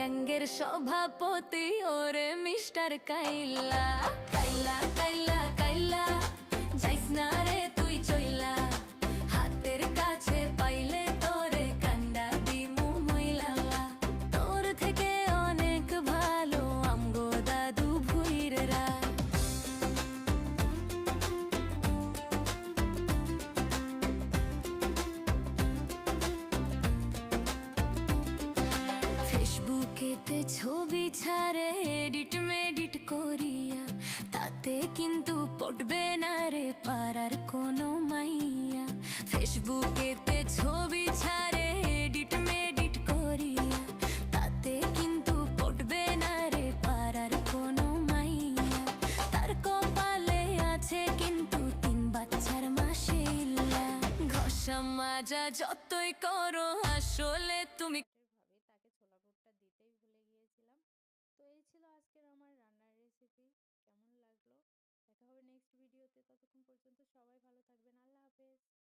গ্যাংয়ের সভাপতি ওরে মিস্টার কাইলা। কাইলা কাইলা কাইলা যাইস না রে তুই চইলা, হাতের কাছে পাইলে তোরে কান্ডা দিমু মইলালা। তোর থেকে অনেক ভালো আমগো দাদু ভুইরেরা। ফেসবুকেতে ছবি ছাড়ে এডিট মেডিট করিয়া, তাতে কিন্তু পটবে না রে পাড়ার কোনো মাইয়া। ফেসবুকেতে ছবি ছাড়ে এডিট মেডিট করিয়া, তাতে কিন্তু পটবে না রে পাড়ার কোনো মাইয়া। তার কপালে আছে কিন্তু 3 বাচ্চার মাশাআল্লাহ। ঘষা মাজা যতই করো আসলে তুমি ভাবে তাকে ছোলা বুটটা দিতেই ভুলে গিয়েছিলাম। তো এই ছিল আজকের আমার রান্নার রেসিপি। কেমন লাগলো? দেখা হবে নেক্সট ভিডিওতে। ততক্ষণ পর্যন্ত সবাই ভালো থাকবেন। আল্লাহ হাফেজ।